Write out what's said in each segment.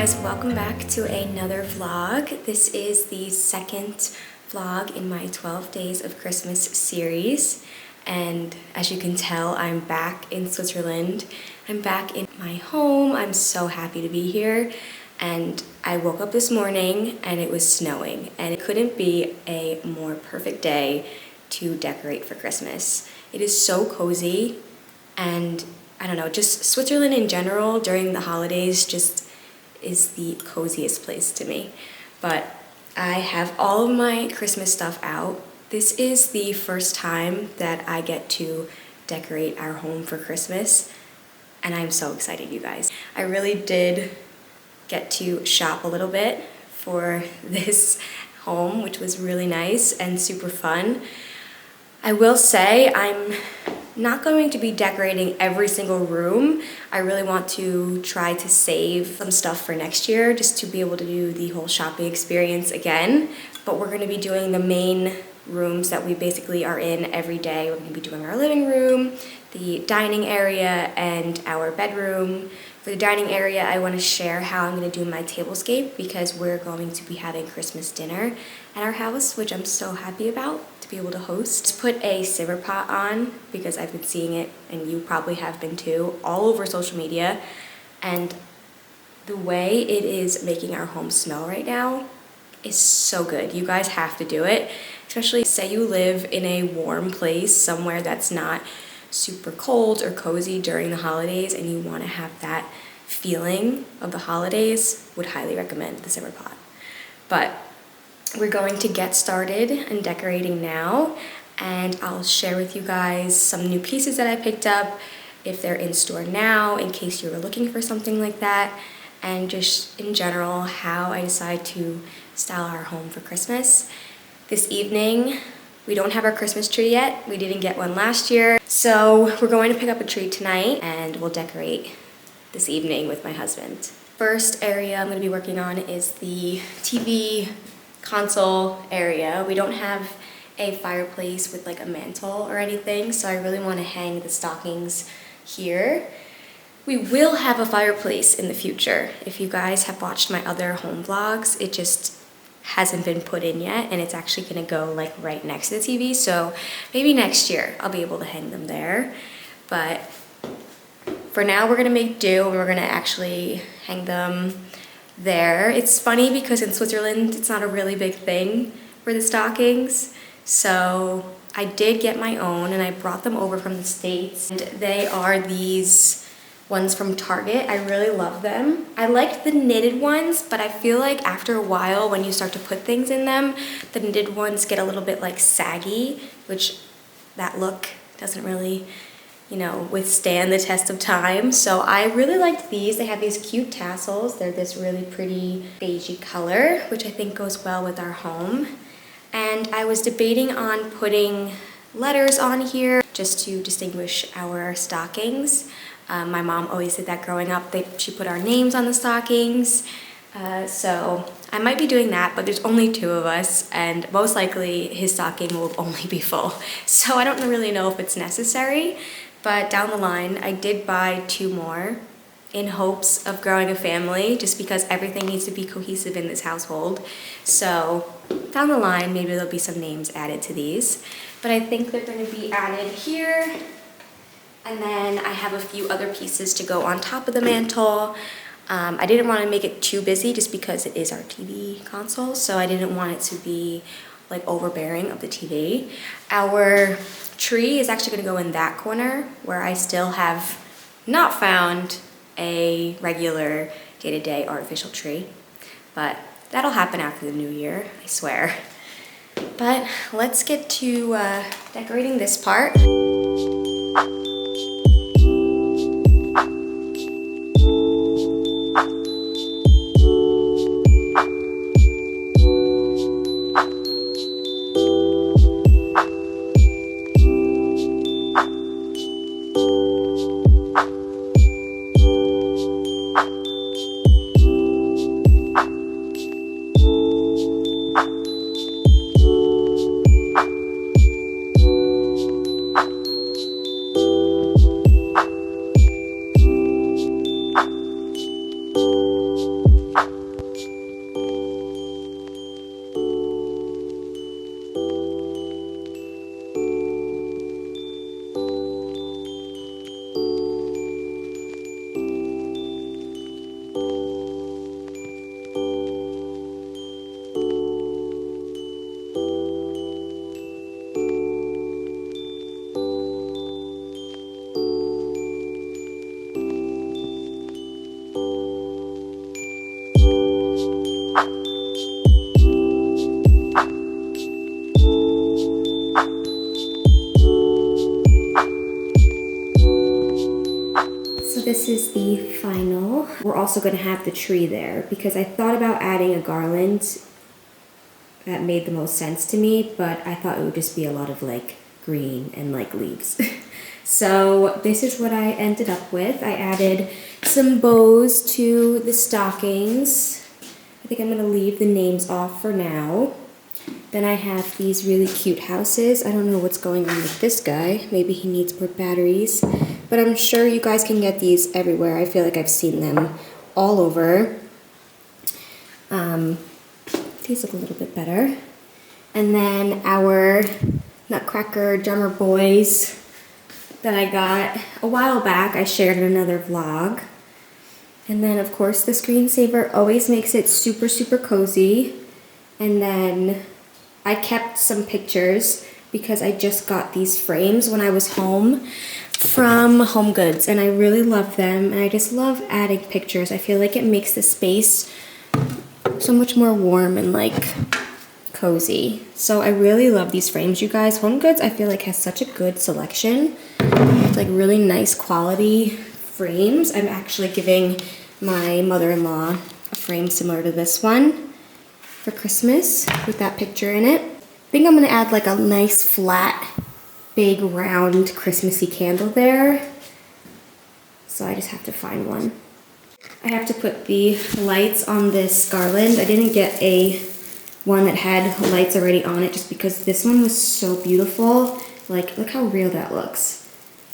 guys, welcome back to another vlog. This is the second vlog in my 12 Days of Christmas series. And as you can tell, I'm back in Switzerland. I'm back in my home. I'm so happy to be here. And I woke up this morning and it was snowing. And it couldn't be a more perfect day to decorate for Christmas. It is so cozy, and I don't know, just Switzerland in general during the holidays just is the coziest place to me. But I have all of my Christmas stuff out. This is the first time that I get to decorate our home for Christmas, and I'm so excited, you guys. I really did get to shop a little bit for this home, which was really nice and super fun. I will say I'm not going to be decorating every single room. I really want to try to save some stuff for next year just to be able to do the whole shopping experience again. But we're going to be doing the main rooms that we basically are in every day. We're going to be doing our living room, the dining area, and our bedroom. For the dining area, I want to share how I'm going to do my tablescape because we're going to be having Christmas dinner at our house, which I'm so happy about to be able to host. Just put a simmer pot on because I've been seeing it, and you probably have been too, all over social media. And the way it is making our home smell right now is so good. You guys have to do it, especially say you live in a warm place, somewhere that's not super cold or cozy during the holidays and you want to have that feeling of the holidays. Would highly recommend the simmer pot. But we're going to get started and decorating now, and I'll share with you guys some new pieces that I picked up, if they're in store now, in case you were looking for something like that, and just in general how I decide to style our home for Christmas. This evening, we don't have our Christmas tree yet. We didn't get one last year. So we're going to pick up a tree tonight and we'll decorate this evening with my husband. First area I'm going to be working on is the TV console area. We don't have a fireplace with like a mantle or anything, so I really want to hang the stockings here. We will have a fireplace in the future. If you guys have watched my other home vlogs, it just hasn't been put in yet, and it's actually gonna go like right next to the TV, so maybe next year I'll be able to hang them there. But for now we're gonna make do, and we're gonna actually hang them there. It's funny because in Switzerland it's not a really big thing for the stockings, so I did get my own and I brought them over from the States, and they are these ones from Target. I really love them. I liked the knitted ones, but I feel like after a while when you start to put things in them, the knitted ones get a little bit like saggy, which that look doesn't really, you know, withstand the test of time. So I really liked these. They have these cute tassels. They're this really pretty beigey color, which I think goes well with our home. And I was debating on putting letters on here just to distinguish our stockings. My mom always did that growing up. She put our names on the stockings. So I might be doing that, but there's only 2 of us, and most likely his stocking will only be full. So I don't really know if it's necessary, but down the line, I did buy 2 more in hopes of growing a family, just because everything needs to be cohesive in this household. So down the line, maybe there'll be some names added to these, but I think they're gonna be added here. And then I have a few other pieces to go on top of the mantle. I didn't want to make it too busy just because it is our TV console, so I didn't want it to be like overbearing of the TV. Our tree is actually going to go in that corner where I still have not found a regular day-to-day artificial tree, but that'll happen after the new year, I swear. But let's get to decorating this part. we're also gonna have the tree there because I thought about adding a garland. That made the most sense to me, but I thought it would just be a lot of like green and like leaves. So this is what I ended up with. I added some bows to the stockings. I think I'm gonna leave the names off for now. Then I have these really cute houses. I don't know what's going on with this guy. Maybe he needs more batteries, but I'm sure you guys can get these everywhere. I feel like I've seen them all over. These look a little bit better. And then our Nutcracker drummer boys that I got a while back, I shared in another vlog. And then of course the screensaver always makes it super, super cozy. And then I kept some pictures because I just got these frames when I was home from HomeGoods and I really love them. And I just love adding pictures. I feel like it makes the space so much more warm and like cozy. So I really love these frames, you guys. HomeGoods I feel like has such a good selection. It's like really nice quality frames. I'm actually giving my mother-in-law a frame similar to this one for Christmas with that picture in it. I think I'm gonna add like a nice flat, big round Christmassy candle there. So I just have to find one. I have to put the lights on this garland. I didn't get a one that had lights already on it just because this one was so beautiful. Like, look how real that looks.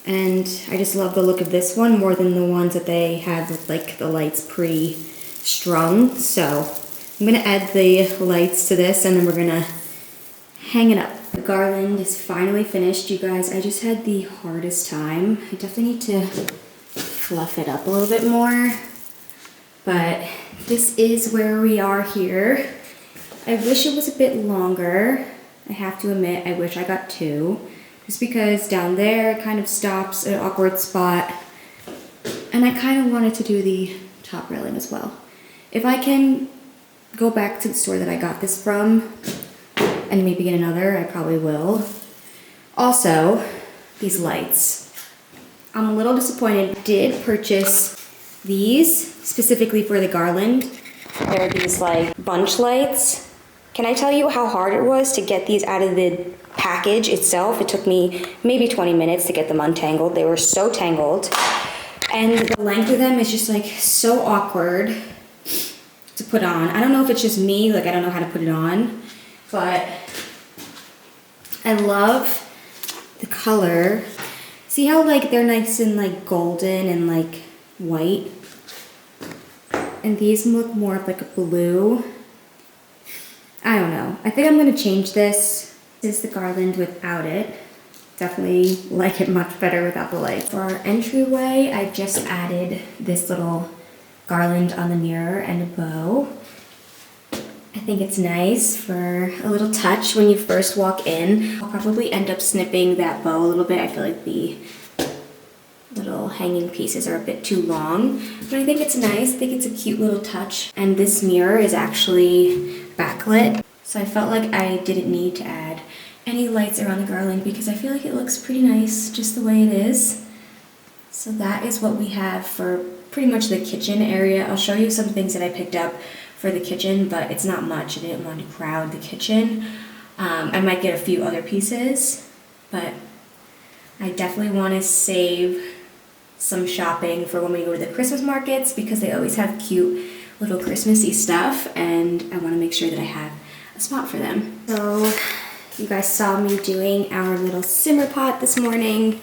And I just love the look of this one more than the ones that they have with like the lights pre-strung. So I'm gonna add the lights to this and then we're gonna hang it up. The garland is finally finished, you guys. I just had the hardest time. I definitely need to fluff it up a little bit more. But this is where we are here. I wish it was a bit longer. I have to admit, I wish I got two. Just because down there it kind of stops at an awkward spot. And I kind of wanted to do the top railing as well. If I can go back to the store that I got this from and maybe get another, I probably will. Also, these lights. I'm a little disappointed. I did purchase these specifically for the garland. They're these like bunch lights. Can I tell you how hard it was to get these out of the package itself? It took me maybe 20 minutes to get them untangled. They were so tangled. And the length of them is just like so awkward to put on. I don't know if it's just me, like I don't know how to put it on, but I love the color. See how like they're nice and like golden and like white? And these look more of like a blue. I don't know. I think I'm gonna change this. This is the garland without it. Definitely like it much better without the light. For our entryway, I just added this little garland on the mirror and a bow. I think it's nice for a little touch when you first walk in. I'll probably end up snipping that bow a little bit. I feel like the little hanging pieces are a bit too long, but I think it's nice. I think it's a cute little touch. And this mirror is actually backlit, so I felt like I didn't need to add any lights around the garland because I feel like it looks pretty nice just the way it is. So that is what we have for pretty much the kitchen area. I'll show you some things that I picked up for the kitchen, but it's not much. I didn't want to crowd the kitchen. I might get a few other pieces, but I definitely want to save some shopping for when we go to the Christmas markets because they always have cute little Christmassy stuff and I want to make sure that I have a spot for them. So you guys saw me doing our little simmer pot this morning.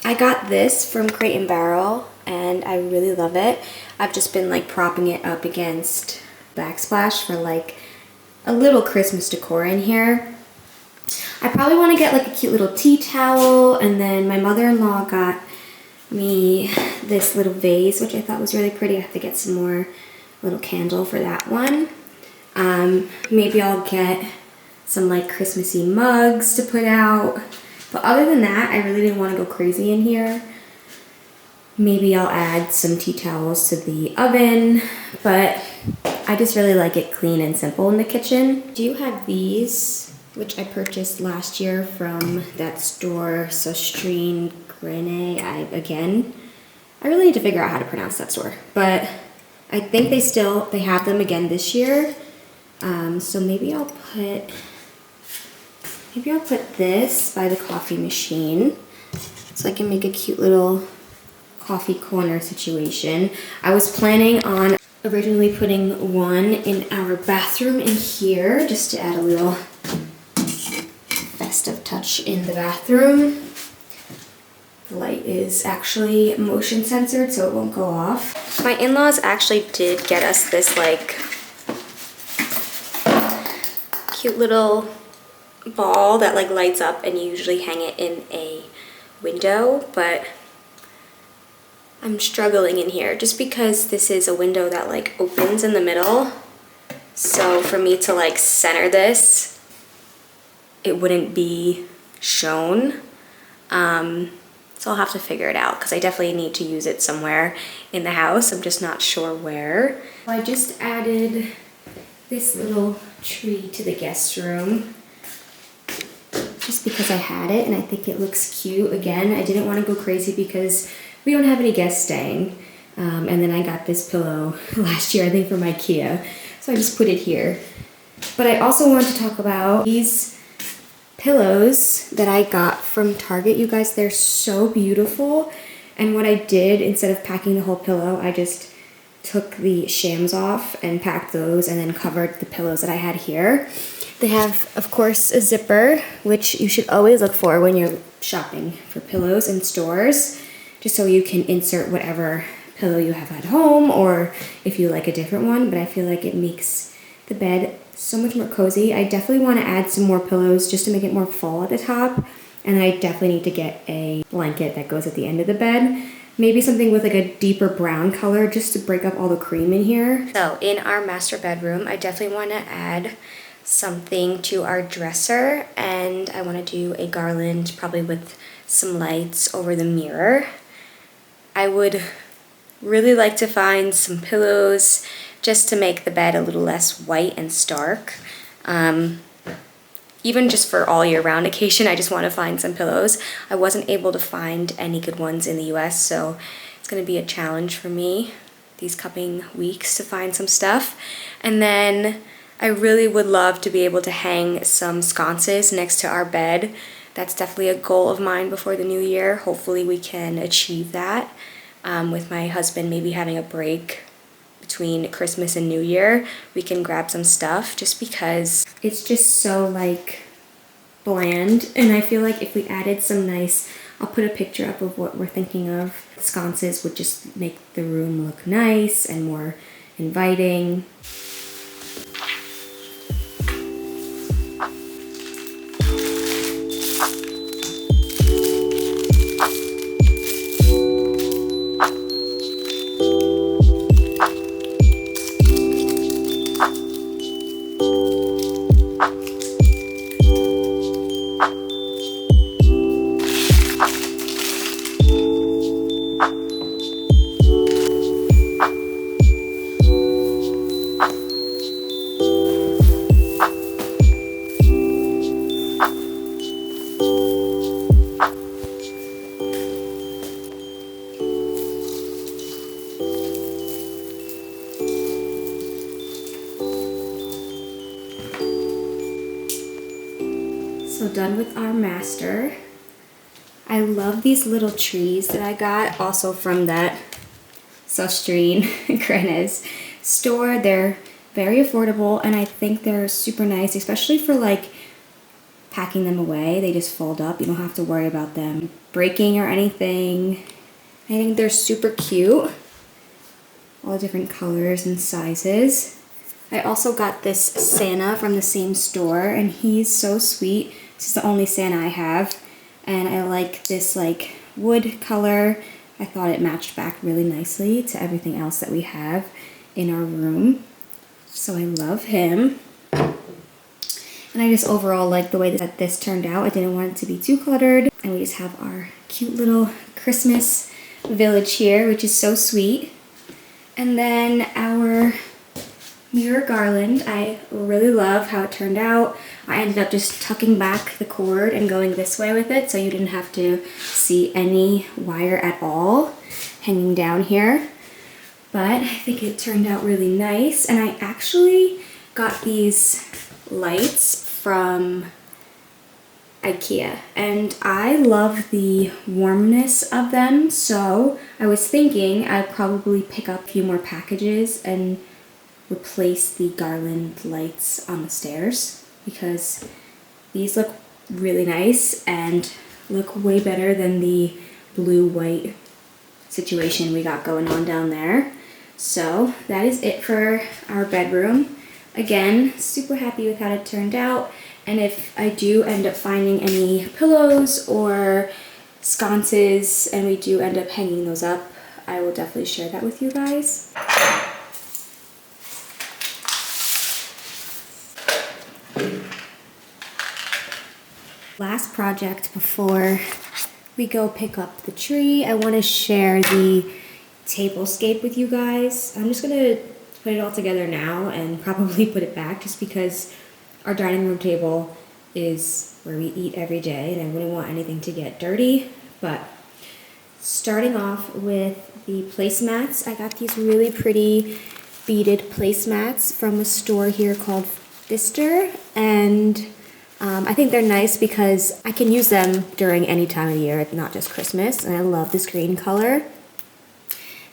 I got this from Crate & Barrel and I really love it. I've just been like propping it up against backsplash for like a little Christmas decor in here. I probably want to get like a cute little tea towel, and then my mother-in-law got me this little vase, which I thought was really pretty. I have to get some more little candle for that one. Maybe I'll get some like Christmassy mugs to put out. But other than that, I really didn't want to go crazy in here. Maybe I'll add some tea towels to the oven, but I just really like it clean and simple in the kitchen. Do you have these, which I purchased last year from that store, Sostrine Grene, again. I really need to figure out how to pronounce that store, but I think they have them again this year. So maybe I'll put this by the coffee machine so I can make a cute little coffee corner situation. I was planning on originally putting one in our bathroom in here just to add a little festive touch in the bathroom. The light is actually motion censored, so it won't go off. My in-laws actually did get us this like cute little ball that like lights up, and you usually hang it in a window, but I'm struggling in here just because this is a window that like opens in the middle. So for me to like center this, it wouldn't be shown. So I'll have to figure it out because I definitely need to use it somewhere in the house. I'm just not sure where. I just added this little tree to the guest room just because I had it and I think it looks cute. Again, I didn't want to go crazy because we don't have any guests staying. And then I got this pillow last year, I think from IKEA. So I just put it here. But I also want to talk about these pillows that I got from Target. You guys, they're so beautiful. And what I did, instead of packing the whole pillow, I just took the shams off and packed those and then covered the pillows that I had here. They have, of course, a zipper, which you should always look for when you're shopping for pillows in stores, just so you can insert whatever pillow you have at home, or if you like a different one. But I feel like it makes the bed so much more cozy. I definitely want to add some more pillows just to make it more full at the top. And I definitely need to get a blanket that goes at the end of the bed. Maybe something with like a deeper brown color just to break up all the cream in here. So in our master bedroom, I definitely want to add something to our dresser, and I want to do a garland probably with some lights over the mirror. I would really like to find some pillows just to make the bed a little less white and stark. Even just for all year round occasion, I just want to find some pillows. I wasn't able to find any good ones in the US, so it's going to be a challenge for me these coming weeks to find some stuff. And then I really would love to be able to hang some sconces next to our bed. That's definitely a goal of mine before the new year. Hopefully we can achieve that with my husband maybe having a break between Christmas and New Year. We can grab some stuff just because it's just so like bland, and I feel like if we added some nice, I'll put a picture up of what we're thinking of. Sconces would just make the room look nice and more inviting. So done with our master. I love these little trees that I got also from that Sustrine Grenes store. They're very affordable and I think they're super nice, especially for like packing them away. They just fold up. You don't have to worry about them breaking or anything. I think they're super cute. All different colors and sizes. I also got this Santa from the same store and he's so sweet. This is the only Santa I have. And I like this like wood color. I thought it matched back really nicely to everything else that we have in our room. So I love him. And I just overall like the way that this turned out. I didn't want it to be too cluttered. And we just have our cute little Christmas village here, which is so sweet. And then our mirror garland. I really love how it turned out. I ended up just tucking back the cord and going this way with it so you didn't have to see any wire at all hanging down here. But I think it turned out really nice, and I actually got these lights from IKEA, and I love the warmness of them, so I was thinking I'd probably pick up a few more packages and replace the garland lights on the stairs, because these look really nice and look way better than the blue-white situation we got going on down there. So that is it for our bedroom. Again, super happy with how it turned out, and if I do end up finding any pillows or sconces and we do end up hanging those up, I will definitely share that with you guys. Last project before we go pick up the tree, I want to share the tablescape with you guys. I'm just gonna put it all together now and probably put it back, just because our dining room table is where we eat every day and I wouldn't want anything to get dirty. But starting off with the placemats, I got these really pretty beaded placemats from a store here called Pfister, and I think they're nice because I can use them during any time of year, not just Christmas, and I love this green color.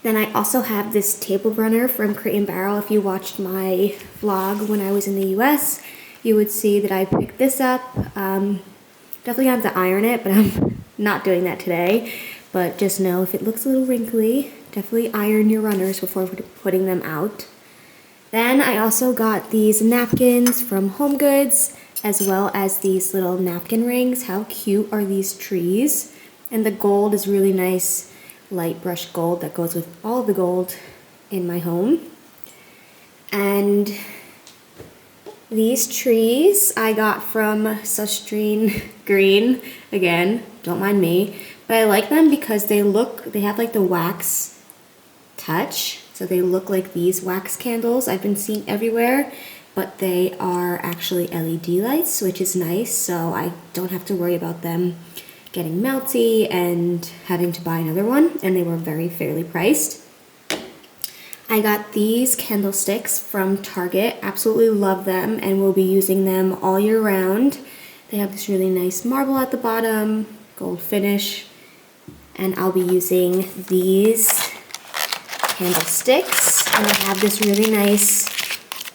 Then I also have this table runner from Crate & Barrel. If you watched my vlog when I was in the US, you would see that I picked this up. Definitely have to iron it, but I'm not doing that today. But just know if it looks a little wrinkly, definitely iron your runners before putting them out. Then I also got these napkins from HomeGoods, as well as these little napkin rings. How cute are these trees? And the gold is really nice, light brush gold that goes with all of the gold in my home. And these trees I got from Sustrine Green. Again, don't mind me, but I like them because they have like the wax touch, so they look like these wax candles I've been seeing everywhere, but they are actually LED lights, which is nice, so I don't have to worry about them getting melty and having to buy another one, and they were very fairly priced. I got these candlesticks from Target. Absolutely love them and will be using them all year round. They have this really nice marble at the bottom, gold finish, and I'll be using these candlesticks, and I have this really nice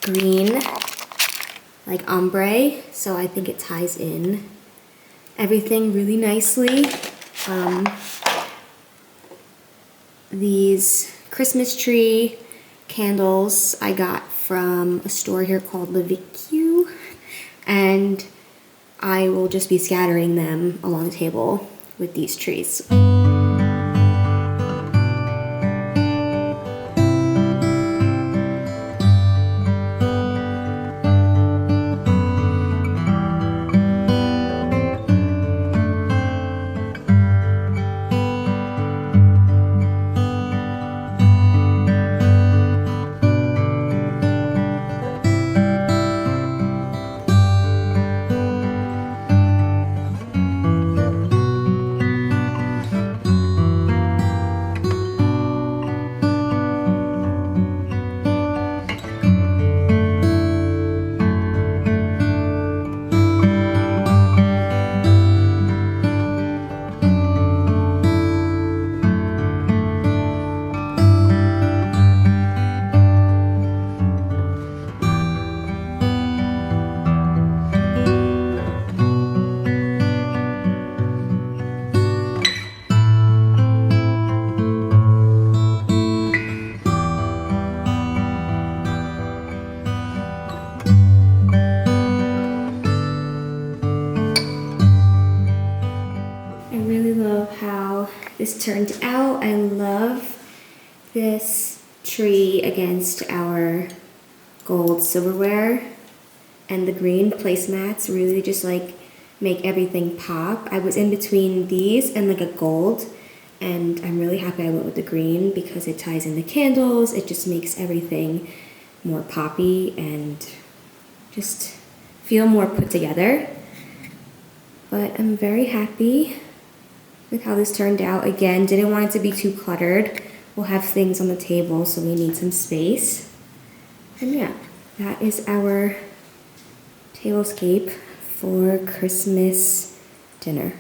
green like ombre, so I think it ties in everything really nicely. These Christmas tree candles I got from a store here called Levique, and I will just be scattering them along the table with these trees. This turned out. I love this tree against our gold silverware, and the green placemats really just like make everything pop. I was in between these and like a gold, and I'm really happy I went with the green because it ties in the candles. It just makes everything more poppy and just feel more put together. But I'm very happy with how this turned out. Again, didn't want it to be too cluttered. We'll have things on the table, so we need some space. And yeah, that is our tablescape for Christmas dinner.